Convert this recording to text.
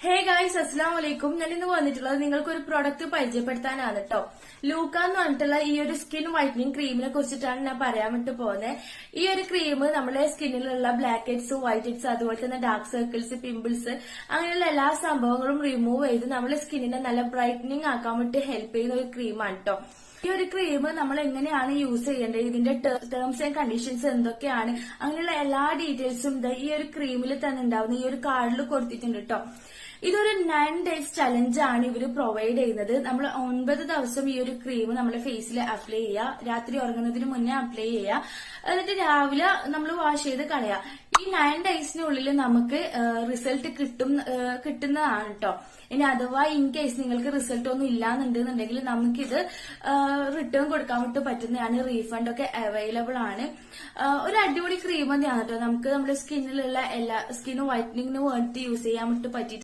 Hey guys, അസ്സലാമു അലൈക്കും. ഞാൻ ഇന്ന് വന്നിട്ടുള്ളത് നിങ്ങൾക്ക് ഒരു പ്രൊഡക്റ്റ് പരിചയപ്പെടുത്താനാണ് കേട്ടോ. ലൂക്ക എന്ന് പറഞ്ഞിട്ടുള്ള ഈ ഒരു സ്കിൻ വൈറ്റനിങ് ക്രീമിനെ കുറിച്ചിട്ടാണ് ഞാൻ പറയാൻ വിട്ടു പോകുന്നത്. ഈ ഒരു ക്രീം നമ്മുടെ സ്കിന്നിലുള്ള ബ്ലാക്ക് ഹെഡ്സ്, വൈറ്റ് ഹെഡ്സ്, അതുപോലെ തന്നെ ഡാർക്ക് സർക്കിൾസ്, പിമ്പിൾസ് അങ്ങനെയുള്ള എല്ലാ സംഭവങ്ങളും റിമൂവ് ചെയ്ത് നമ്മുടെ സ്കിന്നിനെ നല്ല ബ്രൈറ്റനിങ് ആക്കാൻ വേണ്ടി ഹെൽപ്പ് ചെയ്യുന്ന ഒരു ക്രീമാണ് കേട്ടോ. ഈ ഒരു ക്രീം നമ്മൾ എങ്ങനെയാണ് യൂസ് ചെയ്യേണ്ടത്, ഇതിന്റെ ടേംസ് ആൻഡ് കണ്ടീഷൻസ് എന്തൊക്കെയാണ്, അങ്ങനെയുള്ള എല്ലാ ഡീറ്റെയിൽസും ഈ ഒരു ക്രീമിൽ തന്നെ ഉണ്ടാവുന്ന ഈ ഒരു കാർഡിൽ കൊടുത്തിട്ടുണ്ട് കേട്ടോ. ഇതൊരു 9 days ചലഞ്ച് ആണ് ഇവര് പ്രൊവൈഡ് ചെയ്യുന്നത്. നമ്മൾ 9 ദിവസം ഈ ഒരു ക്രീം നമ്മുടെ ഫേസിൽ അപ്ലൈ ചെയ്യുക, രാത്രി ഉറങ്ങുന്നതിന് മുന്നേ അപ്ലൈ ചെയ്യുക, എന്നിട്ട് രാവിലെ നമ്മൾ വാഷ് ചെയ്ത് കളയുക. ഈ 9 daysനുള്ളിൽ നമുക്ക് റിസൾട്ട് കിട്ടുന്നതാണ് കേട്ടോ. ഇനി അഥവാ ഇൻ കേസ് നിങ്ങൾക്ക് റിസൾട്ട് ഒന്നും ഇല്ലാന്നുണ്ടെന്നുണ്ടെങ്കിൽ നമുക്കിത് റിട്ടേൺ കൊടുക്കാൻ വേണ്ടി പറ്റുന്നതാണ്. റീഫണ്ട് ഒക്കെ അവൈലബിൾ ആണ്. ഒരു അടിപൊളി ക്രീം തന്നെയാണ് കേട്ടോ. നമുക്ക് നമ്മുടെ സ്കിന്നിലുള്ള എല്ലാ സ്കിൻ വൈറ്റനിങ്ങിന് വേണ്ടി യൂസ് ചെയ്യാൻ വേണ്ടി പറ്റിയിട്ട്